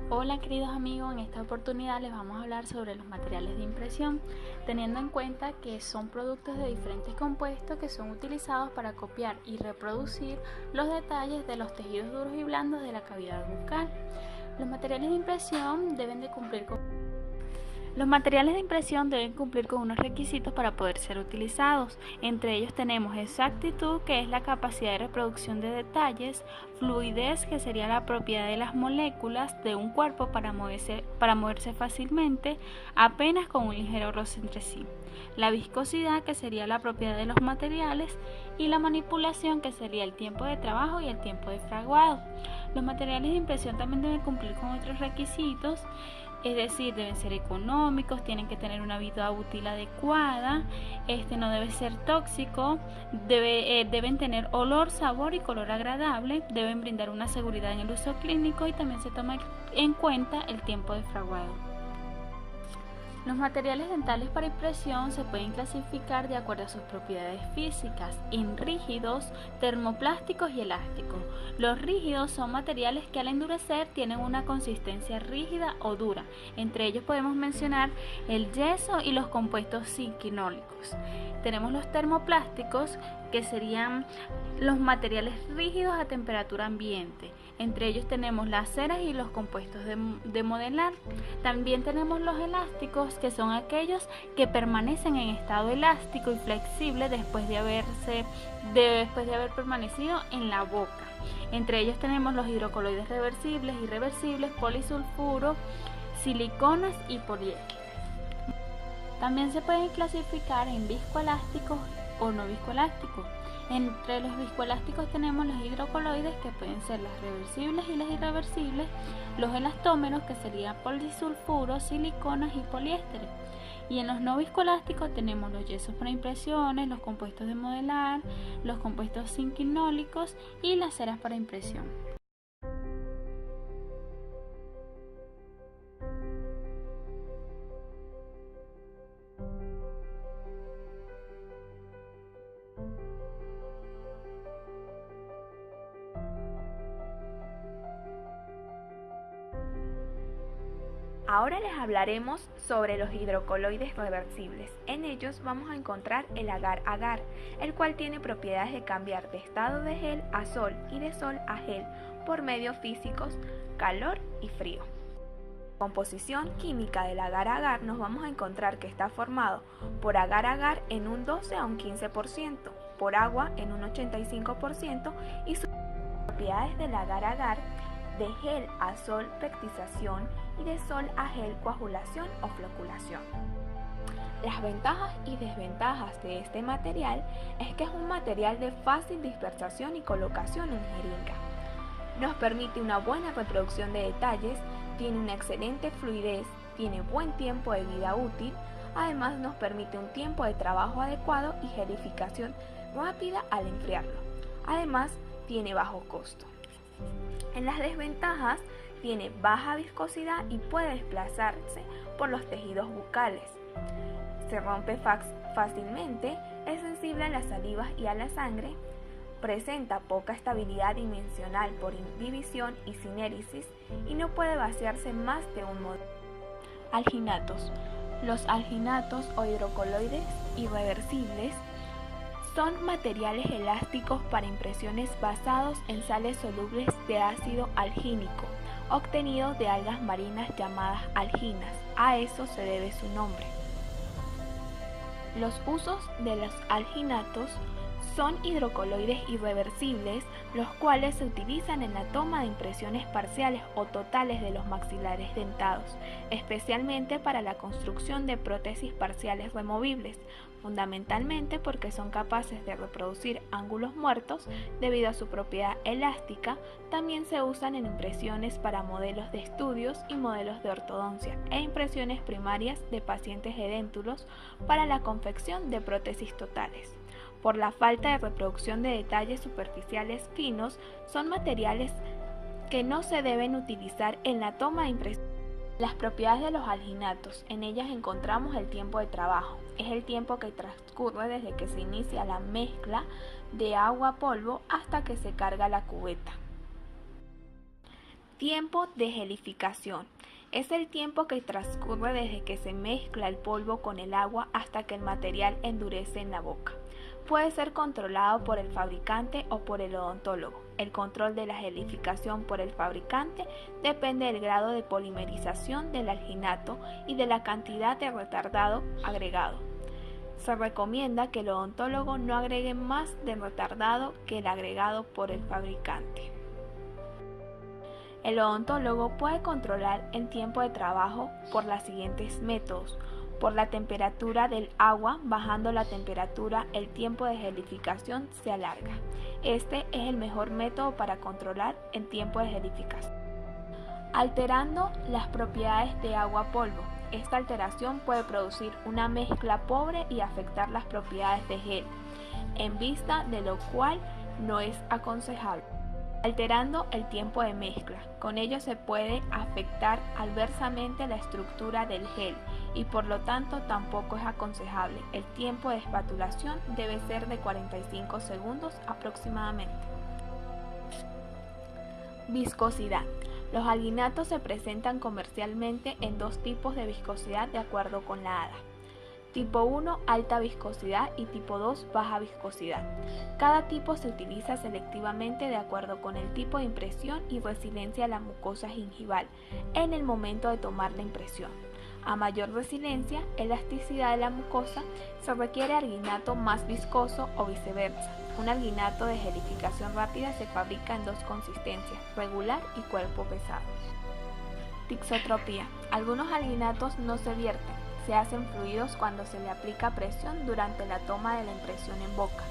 Hola queridos amigos, en esta oportunidad les vamos a hablar sobre los materiales de impresión, teniendo en cuenta que son productos de diferentes compuestos que son utilizados para copiar y reproducir los detalles de los tejidos duros y blandos de la cavidad bucal. Los materiales de impresión deben cumplir con unos requisitos para poder ser utilizados. Entre ellos tenemos exactitud, que es la capacidad de reproducción de detalles; fluidez, que sería la propiedad de las moléculas de un cuerpo para moverse fácilmente, apenas con un ligero roce entre sí; la viscosidad, que sería la propiedad de los materiales; y la manipulación, que sería el tiempo de trabajo y el tiempo de fraguado. Los materiales de impresión también deben cumplir con otros requisitos, es decir, deben ser económicos, tienen que tener una vida útil adecuada, no debe ser tóxico, deben tener olor, sabor y color agradable, deben brindar una seguridad en el uso clínico y también se toma en cuenta el tiempo de fraguado. Los materiales dentales para impresión se pueden clasificar de acuerdo a sus propiedades físicas en rígidos, termoplásticos y elásticos. Los rígidos son materiales que al endurecer tienen una consistencia rígida o dura. Entre ellos podemos mencionar el yeso y los compuestos zinquinólicos. Tenemos los termoplásticos, que serían los materiales rígidos a temperatura ambiente. Entre ellos tenemos las ceras y los compuestos de modelar. También tenemos los elásticos, que son aquellos que permanecen en estado elástico y flexible después de haber permanecido en la boca. Entre ellos tenemos los hidrocoloides reversibles, irreversibles, polisulfuro, siliconas y poliésteres. También se pueden clasificar en viscoelásticos o no viscoelásticos. Entre los viscoelásticos tenemos los hidrocoloides, que pueden ser las reversibles y las irreversibles; los elastómeros, que serían polisulfuro, siliconas y poliésteres. Y en los no viscoelásticos tenemos los yesos para impresiones, los compuestos de modelar, los compuestos zinquinólicos y las ceras para impresión. Ahora les hablaremos sobre los hidrocoloides reversibles. En ellos vamos a encontrar el agar-agar, el cual tiene propiedades de cambiar de estado de gel a sol y de sol a gel por medios físicos, calor y frío. La composición química del agar-agar nos vamos a encontrar que está formado por agar-agar en un 12 a un 15%, por agua en un 85% y sus propiedades del agar-agar: de gel a sol rectización y de sol a gel coagulación o floculación. Las ventajas y desventajas de este material es que es un material de fácil dispersación y colocación en jeringa. Nos permite una buena reproducción de detalles, tiene una excelente fluidez, tiene buen tiempo de vida útil, además nos permite un tiempo de trabajo adecuado y gelificación rápida al enfriarlo. Además, tiene bajo costo. En las desventajas, tiene baja viscosidad y puede desplazarse por los tejidos bucales. Se rompe fácilmente, es sensible a las salivas y a la sangre, presenta poca estabilidad dimensional por división y sinéresis y no puede vaciarse más de un modelo. Alginatos. Los alginatos o hidrocoloides irreversibles son materiales elásticos para impresiones basados en sales solubles de ácido algínico, obtenidos de algas marinas llamadas alginas. A eso se debe su nombre. Los usos de los alginatos son hidrocoloides irreversibles, los cuales se utilizan en la toma de impresiones parciales o totales de los maxilares dentados, especialmente para la construcción de prótesis parciales removibles, fundamentalmente porque son capaces de reproducir ángulos muertos debido a su propiedad elástica. También se usan en impresiones para modelos de estudios y modelos de ortodoncia e impresiones primarias de pacientes edéntulos para la confección de prótesis totales. Por la falta de reproducción de detalles superficiales finos, son materiales que no se deben utilizar en la toma de impresiones. Las propiedades de los alginatos: en ellas encontramos el tiempo de trabajo. Es el tiempo que transcurre desde que se inicia la mezcla de agua-polvo hasta que se carga la cubeta. Tiempo de gelificación. Es el tiempo que transcurre desde que se mezcla el polvo con el agua hasta que el material endurece en la boca. Puede ser controlado por el fabricante o por el odontólogo. El control de la gelificación por el fabricante depende del grado de polimerización del alginato y de la cantidad de retardado agregado. Se recomienda que el odontólogo no agregue más de retardado que el agregado por el fabricante. El odontólogo puede controlar el tiempo de trabajo por los siguientes métodos. Por la temperatura del agua, bajando la temperatura, el tiempo de gelificación se alarga. Este es el mejor método para controlar el tiempo de gelificación. Alterando las propiedades de agua-polvo. Esta alteración puede producir una mezcla pobre y afectar las propiedades de gel, en vista de lo cual no es aconsejable. Alterando el tiempo de mezcla. Con ello se puede afectar adversamente la estructura del gel y por lo tanto tampoco es aconsejable. El tiempo de espatulación debe ser de 45 segundos aproximadamente. Viscosidad. Los alginatos se presentan comercialmente en dos tipos de viscosidad de acuerdo con la ADA. Tipo 1, alta viscosidad y tipo 2, baja viscosidad. Cada tipo se utiliza selectivamente de acuerdo con el tipo de impresión y resiliencia de la mucosa gingival en el momento de tomar la impresión. A mayor resiliencia, elasticidad de la mucosa, se requiere alginato más viscoso o viceversa. Un alginato de gelificación rápida se fabrica en dos consistencias, regular y cuerpo pesado. Tixotropía. Algunos alginatos no se vierten. Se hacen fluidos cuando se le aplica presión durante la toma de la impresión en boca.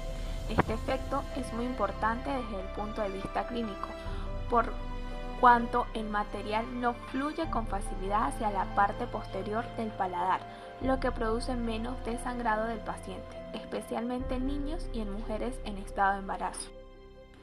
Este efecto es muy importante desde el punto de vista clínico, por cuanto el material no fluye con facilidad hacia la parte posterior del paladar, lo que produce menos desangrado del paciente, especialmente en niños y en mujeres en estado de embarazo.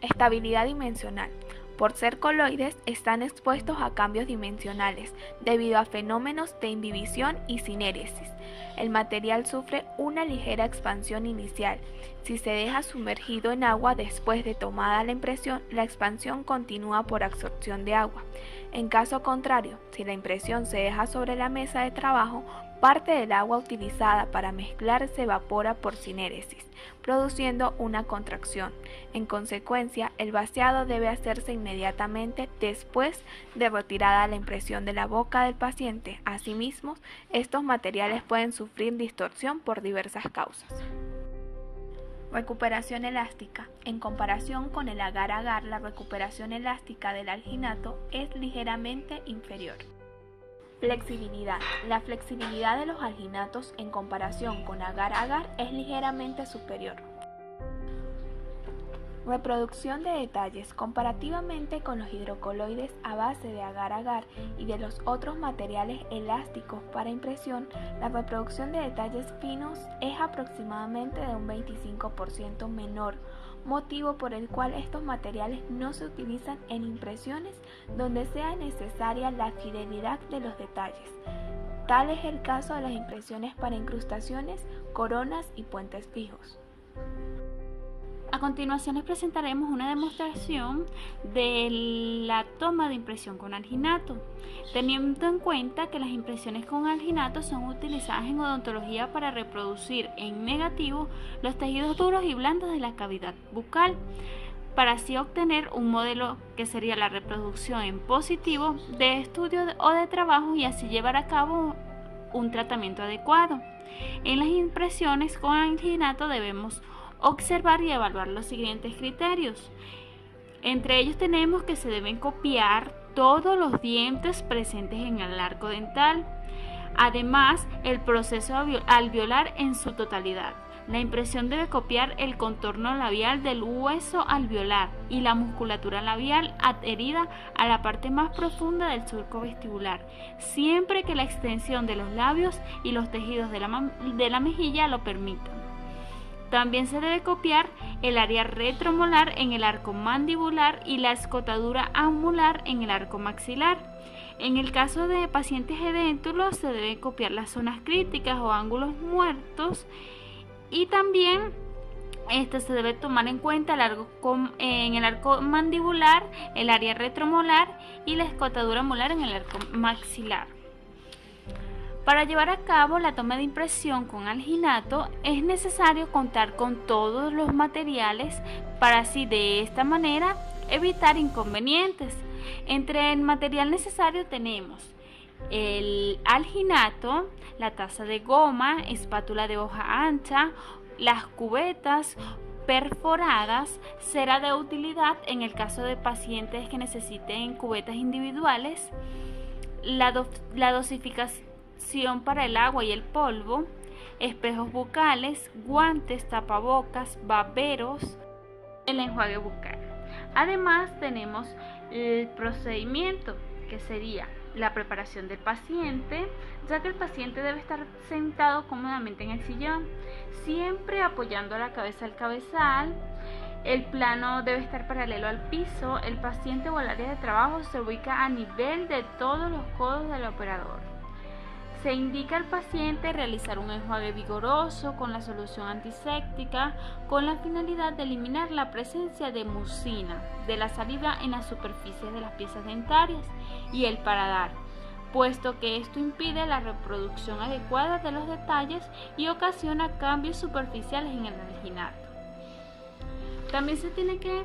Estabilidad dimensional. Por ser coloides, están expuestos a cambios dimensionales debido a fenómenos de indivisión y sinéresis. El material sufre una ligera expansión inicial. Si se deja sumergido en agua después de tomada la impresión, la expansión continúa por absorción de agua. En caso contrario, si la impresión se deja sobre la mesa de trabajo, parte del agua utilizada para mezclar se evapora por sinéresis, produciendo una contracción. En consecuencia, el vaciado debe hacerse inmediatamente después de retirada la impresión de la boca del paciente. Asimismo, estos materiales pueden sufrir distorsión por diversas causas. Recuperación elástica. En comparación con el agar-agar, la recuperación elástica del alginato es ligeramente inferior. Flexibilidad. La flexibilidad de los alginatos en comparación con agar-agar es ligeramente superior. Reproducción de detalles. Comparativamente con los hidrocoloides a base de agar-agar y de los otros materiales elásticos para impresión, la reproducción de detalles finos es aproximadamente de un 25% menor, motivo por el cual estos materiales no se utilizan en impresiones donde sea necesaria la fidelidad de los detalles. Tal es el caso de las impresiones para incrustaciones, coronas y puentes fijos. A continuación les presentaremos una demostración de la toma de impresión con alginato, teniendo en cuenta que las impresiones con alginato son utilizadas en odontología para reproducir en negativo los tejidos duros y blandos de la cavidad bucal, para así obtener un modelo que sería la reproducción en positivo de estudio o de trabajo y así llevar a cabo un tratamiento adecuado. En las impresiones con alginato debemos observar y evaluar los siguientes criterios. Entre ellos tenemos que se deben copiar todos los dientes presentes en el arco dental. Además, el proceso alveolar en su totalidad. La impresión debe copiar el contorno labial del hueso alveolar y la musculatura labial adherida a la parte más profunda del surco vestibular, siempre que la extensión de los labios y los tejidos de la mejilla lo permitan. También se debe copiar el área retromolar en el arco mandibular y la escotadura anular en el arco maxilar. En el caso de pacientes edéntulos se deben copiar las zonas críticas o ángulos muertos y también Se debe tomar en cuenta en el arco mandibular, el área retromolar y la escotadura molar en el arco maxilar. Para llevar a cabo la toma de impresión con alginato es necesario contar con todos los materiales para así de esta manera evitar inconvenientes. Entre el material necesario tenemos el alginato, la taza de goma, espátula de hoja ancha, las cubetas perforadas. Será de utilidad en el caso de pacientes que necesiten cubetas individuales. La dosificación para el agua y el polvo, espejos bucales, guantes, tapabocas, baberos, el enjuague bucal. Además tenemos el procedimiento, que sería la preparación del paciente, ya que el paciente debe estar sentado cómodamente en el sillón, siempre apoyando la cabeza al cabezal. El plano debe estar paralelo al piso. El paciente o el área de trabajo se ubica a nivel de todos los codos del operador. Se indica al paciente realizar un enjuague vigoroso con la solución antiséptica con la finalidad de eliminar la presencia de mucina de la saliva en las superficies de las piezas dentarias y el paladar, puesto que esto impide la reproducción adecuada de los detalles y ocasiona cambios superficiales en el alginato. También se tiene que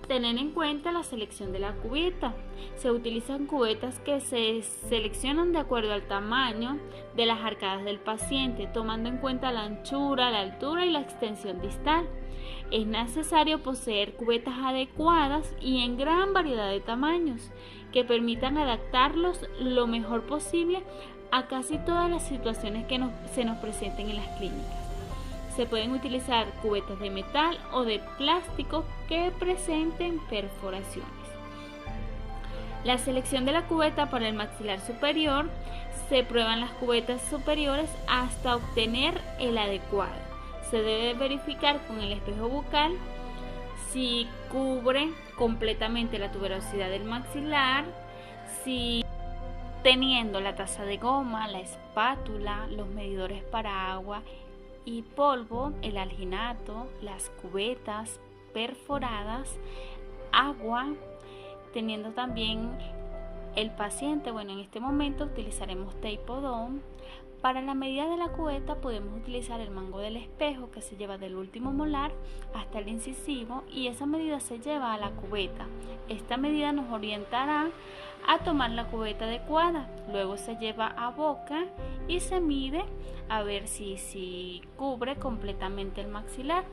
tener en cuenta la selección de la cubeta. Se utilizan cubetas que se seleccionan de acuerdo al tamaño de las arcadas del paciente, tomando en cuenta la anchura, la altura y la extensión distal. Es necesario poseer cubetas adecuadas y en gran variedad de tamaños, que permitan adaptarlos lo mejor posible a casi todas las situaciones que se nos presenten en las clínicas. Se pueden utilizar cubetas de metal o de plástico que presenten perforaciones. La selección de la cubeta para el maxilar superior: se prueban las cubetas superiores hasta obtener el adecuado. Se debe verificar con el espejo bucal si cubre completamente la tuberosidad del maxilar, si teniendo la taza de goma, la espátula, los medidores para agua y polvo, el alginato, las cubetas perforadas, agua, teniendo también el paciente. En este momento utilizaremos Tape-O-Dome. Para la medida de la cubeta podemos utilizar el mango del espejo, que se lleva del último molar hasta el incisivo, y esa medida se lleva a la cubeta. Esta medida nos orientará a tomar la cubeta adecuada. Luego se lleva a boca y se mide a ver si cubre completamente el maxilar.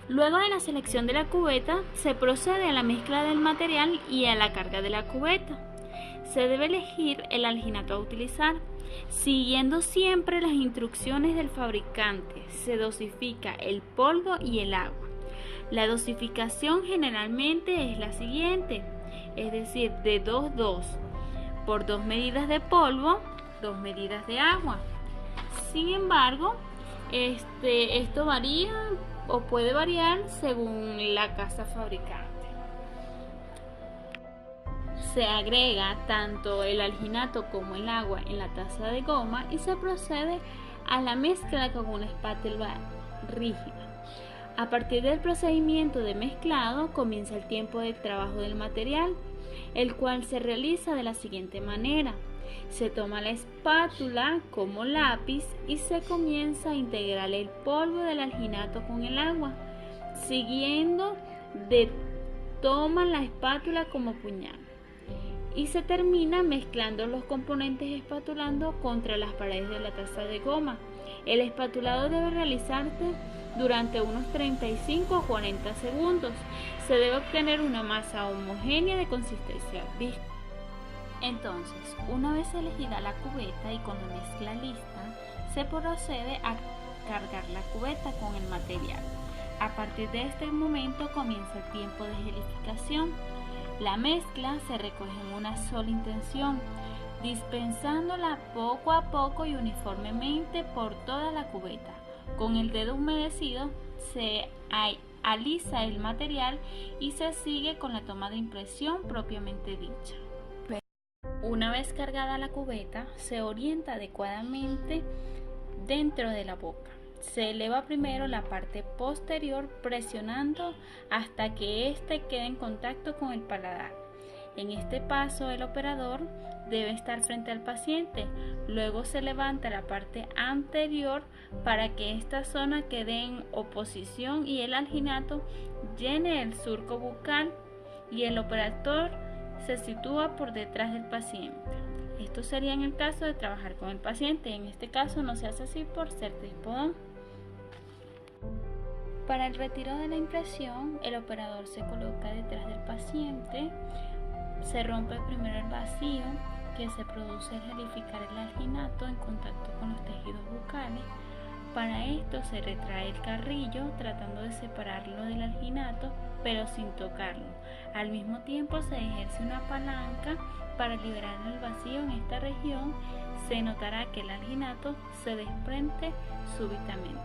Luego de la selección de la cubeta, se procede a la mezcla del material y a la carga de la cubeta. Se debe elegir el alginato a utilizar, siguiendo siempre las instrucciones del fabricante. Se dosifica el polvo y el agua. La dosificación generalmente es la siguiente, es decir, de 2:2, por 2 medidas de polvo, 2 medidas de agua. Sin embargo, esto varía o puede variar según la casa fabricante. Se agrega tanto el alginato como el agua en la taza de goma y se procede a la mezcla con una espátula rígida. A partir del procedimiento de mezclado comienza el tiempo de trabajo del material, el cual se realiza de la siguiente manera. Se toma la espátula como lápiz y se comienza a integrar el polvo del alginato con el agua, siguiendo de toma la espátula como puñal, y se termina mezclando los componentes espatulando contra las paredes de la taza de goma. El espatulado debe realizarse durante unos 35 a 40 segundos. Se debe obtener una masa homogénea de consistencia viscosa. Entonces, una vez elegida la cubeta y con la mezcla lista, se procede a cargar la cubeta con el material. A partir de este momento comienza el tiempo de gelificación. La mezcla se recoge en una sola intención, dispensándola poco a poco y uniformemente por toda la cubeta. Con el dedo humedecido se alisa el material y se sigue con la toma de impresión propiamente dicha. Una vez cargada la cubeta, se orienta adecuadamente dentro de la boca. Se eleva primero la parte posterior presionando hasta que éste quede en contacto con el paladar. En este paso el operador debe estar frente al paciente. Luego se levanta la parte anterior para que esta zona quede en oposición y el alginato llene el surco bucal y el operador se sitúa por detrás del paciente. Esto sería en el caso de trabajar con el paciente. En este caso no se hace así por ser tripodón. Para el retiro de la impresión, el operador se coloca detrás del paciente. Se rompe primero el vacío que se produce al gelificar el alginato en contacto con los tejidos bucales. Para esto se retrae el carrillo tratando de separarlo del alginato pero sin tocarlo. Al mismo tiempo se ejerce una palanca para liberar el vacío en esta región. Se notará que el alginato se desprende súbitamente.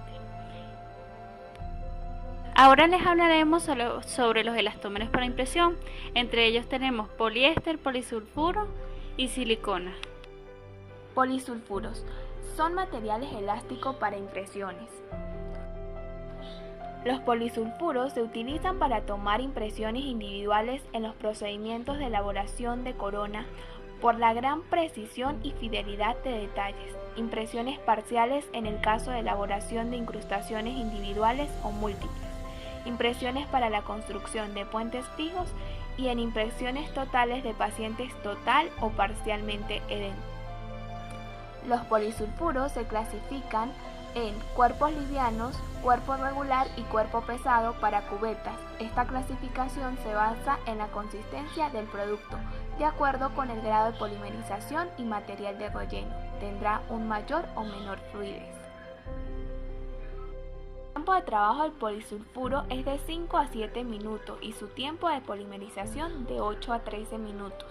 Ahora les hablaremos sobre los elastómeros para impresión. Entre ellos tenemos poliéster, polisulfuro y silicona. Polisulfuros son materiales elásticos para impresiones. Los polisulfuros se utilizan para tomar impresiones individuales en los procedimientos de elaboración de corona por la gran precisión y fidelidad de detalles, impresiones parciales en el caso de elaboración de incrustaciones individuales o múltiples, impresiones para la construcción de puentes fijos y en impresiones totales de pacientes total o parcialmente edénicos. Los polisulfuros se clasifican en cuerpos livianos, cuerpo regular y cuerpo pesado para cubetas. Esta clasificación se basa en la consistencia del producto, de acuerdo con el grado de polimerización y material de relleno. Tendrá un mayor o menor fluidez. El tiempo de trabajo del polisulfuro es de 5 a 7 minutos y su tiempo de polimerización de 8 a 13 minutos.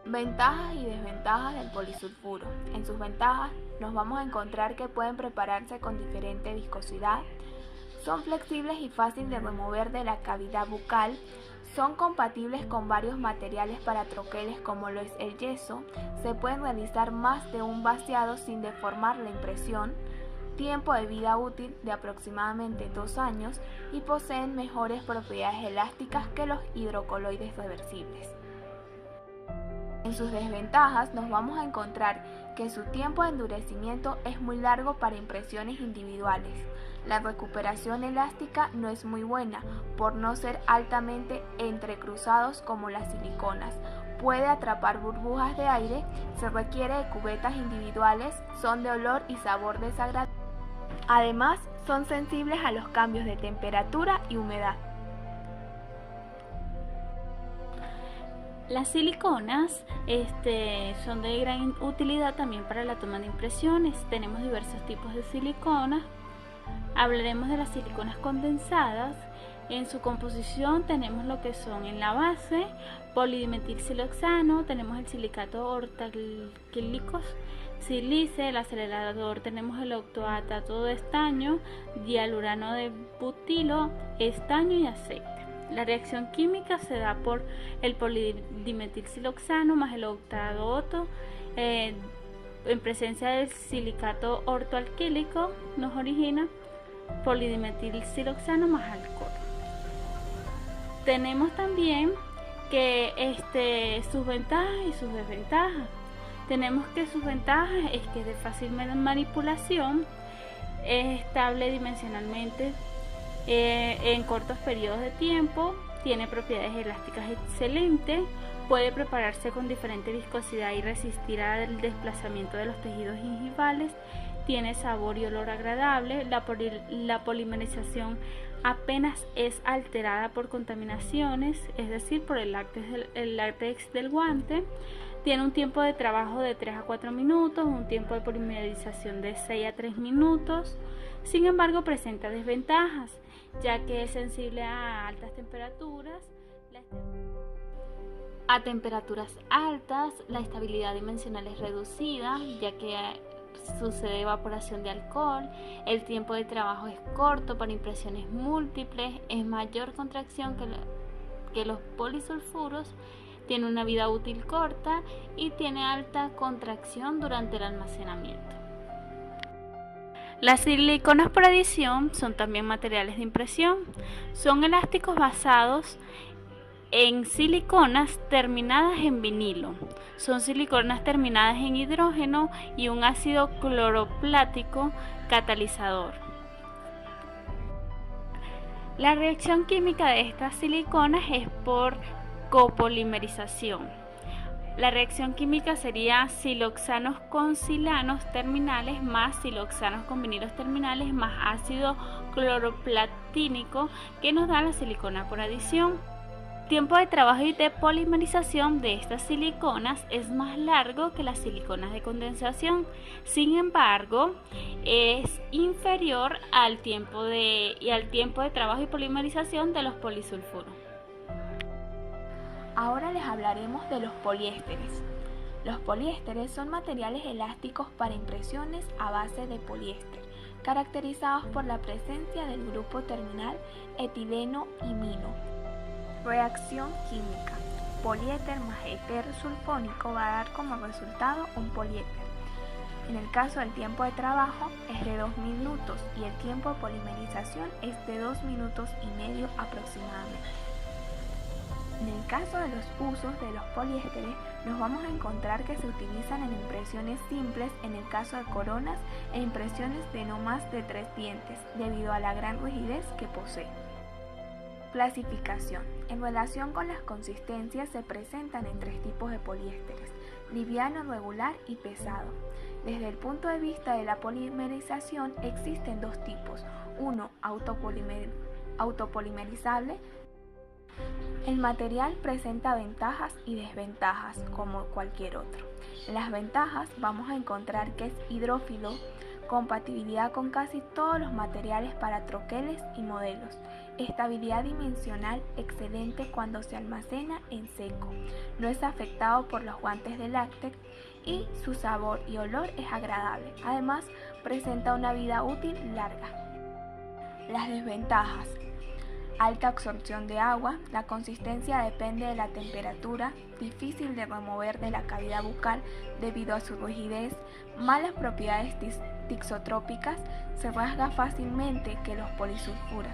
Ventajas y desventajas del polisulfuro. En sus ventajas nos vamos a encontrar que pueden prepararse con diferente viscosidad, son flexibles y fáciles de remover de la cavidad bucal, son compatibles con varios materiales para troqueles como lo es el yeso, se pueden realizar más de un vaciado sin deformar la impresión, tiempo de vida útil de aproximadamente 2 años y poseen mejores propiedades elásticas que los hidrocoloides reversibles. En sus desventajas nos vamos a encontrar que su tiempo de endurecimiento es muy largo para impresiones individuales. La recuperación elástica no es muy buena por no ser altamente entrecruzados como las siliconas. Puede atrapar burbujas de aire, se requiere de cubetas individuales, son de olor y sabor desagradable. Además, son sensibles a los cambios de temperatura y humedad. Las siliconas son de gran utilidad también para la toma de impresiones. Tenemos diversos tipos de siliconas. Hablaremos de las siliconas condensadas. En su composición tenemos lo que son en la base polidimetilsiloxano, tenemos el silicato ortálquicos, sílice, el acelerador tenemos el octoatato de estaño, dialurano de butilo, estaño y aceite. La reacción química se da por el polidimetilsiloxano más el octaoto en presencia del silicato ortoalquílico nos origina polidimetilsiloxano más alcohol. Tenemos también que sus ventajas y sus desventajas. Tenemos que sus ventajas es que es de fácil manipulación, es estable dimensionalmente en cortos periodos de tiempo, tiene propiedades elásticas excelentes, puede prepararse con diferente viscosidad y resistir al desplazamiento de los tejidos gingivales, tiene sabor y olor agradable, la polimerización apenas es alterada por contaminaciones, es decir, por el látex del guante, tiene un tiempo de trabajo de 3 a 4 minutos, un tiempo de polimerización de 6 a 3 minutos, sin embargo presenta desventajas, ya que es sensible a altas temperaturas. A temperaturas altas, la estabilidad dimensional es reducida, ya que sucede evaporación de alcohol, el tiempo de trabajo es corto para impresiones múltiples, es mayor contracción que los polisulfuros, tiene una vida útil corta y tiene alta contracción durante el almacenamiento. Las siliconas por adición son también materiales de impresión. Son elásticos basados en siliconas terminadas en vinilo. Son siliconas terminadas en hidrógeno y un ácido cloroplático catalizador. La reacción química de estas siliconas es por copolimerización. La reacción química sería siloxanos con silanos terminales más siloxanos con vinilos terminales más ácido cloroplatínico, que nos da la silicona por adición. El tiempo de trabajo y de polimerización de estas siliconas es más largo que las siliconas de condensación. Sin embargo, es inferior al tiempo de trabajo y polimerización de los polisulfuros. Ahora les hablaremos de los poliésteres. Los poliésteres son materiales elásticos para impresiones a base de poliéster, caracterizados por la presencia del grupo terminal etileno-imino. Reacción química. Poliéter más éter sulfónico va a dar como resultado un poliéter. En el caso del tiempo de trabajo es de 2 minutos y el tiempo de polimerización es de 2 minutos y medio aproximadamente. En el caso de los usos de los poliésteres, nos vamos a encontrar que se utilizan en impresiones simples en el caso de coronas e impresiones de no más de 3 dientes, debido a la gran rigidez que posee. Clasificación. En relación con las consistencias se presentan en 3 tipos de poliésteres: liviano, regular y pesado. Desde el punto de vista de la polimerización existen 2 tipos: uno autopolimerizable. El material presenta ventajas y desventajas como cualquier otro. En las ventajas vamos a encontrar que es hidrófilo, compatibilidad con casi todos los materiales para troqueles y modelos, estabilidad dimensional excelente cuando se almacena en seco, no es afectado por los guantes de látex y su sabor y olor es agradable. Además, presenta una vida útil larga. Las desventajas: alta absorción de agua, la consistencia depende de la temperatura, difícil de remover de la cavidad bucal debido a su rigidez, malas propiedades tixotrópicas, se rasga fácilmente que los polisulfura.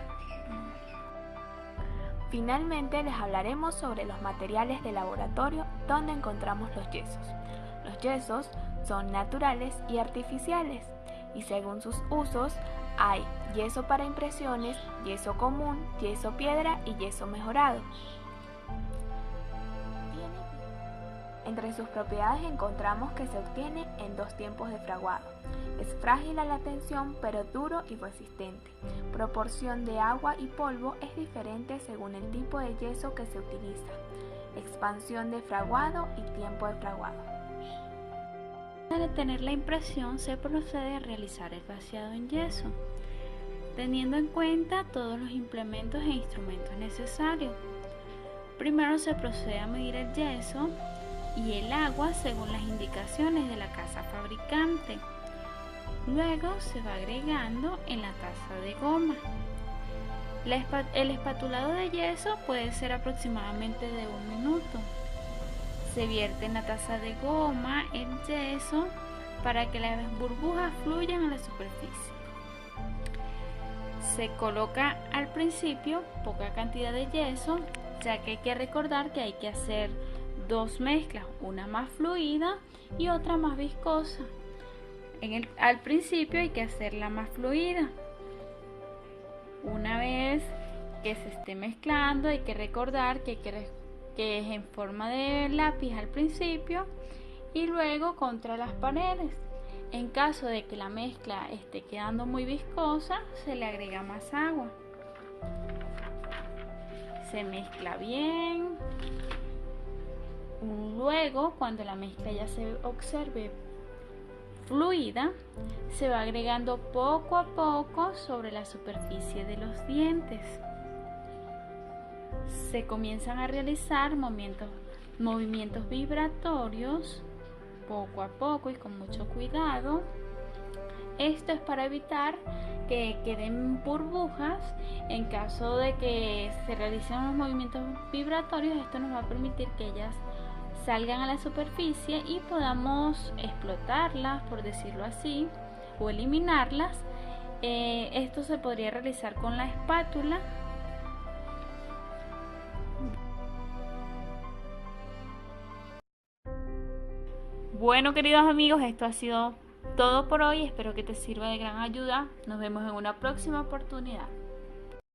Finalmente les hablaremos sobre los materiales de laboratorio donde encontramos los yesos. Los yesos son naturales y artificiales y según sus usos hay yeso para impresiones, yeso común, yeso piedra y yeso mejorado. Entre sus propiedades encontramos que se obtiene en 2 tiempos de fraguado. Es frágil a la tensión pero duro y resistente. Proporción de agua y polvo es diferente según el tipo de yeso que se utiliza. Expansión de fraguado y tiempo de fraguado. Para detener la impresión se procede a realizar el vaciado en yeso, teniendo en cuenta todos los implementos e instrumentos necesarios. Primero se procede a medir el yeso y el agua según las indicaciones de la casa fabricante. Luego se va agregando en la taza de goma. El espatulado de yeso puede ser aproximadamente de 1 minuto. Se vierte en la taza de goma el yeso para que las burbujas fluyan a la superficie. Se coloca al principio poca cantidad de yeso, ya que hay que recordar que hay que hacer 2 mezclas, una más fluida y otra más viscosa. Al principio hay que hacerla más fluida. Una vez que se esté mezclando, hay que recordar que es en forma de lápiz al principio y luego contra las paredes. En caso de que la mezcla esté quedando muy viscosa, se le agrega más agua. Se mezcla bien. Luego, cuando la mezcla ya se observe fluida, se va agregando poco a poco sobre la superficie de los dientes. Se comienzan a realizar movimientos vibratorios poco a poco y con mucho cuidado. Esto es para evitar que queden burbujas. En caso de que se realicen los movimientos vibratorios, esto nos va a permitir que ellas salgan a la superficie y podamos explotarlas, por decirlo así, o eliminarlas Esto se podría realizar con la espátula. Bueno, queridos amigos, esto ha sido todo por hoy. Espero que te sirva de gran ayuda. Nos vemos en una próxima oportunidad.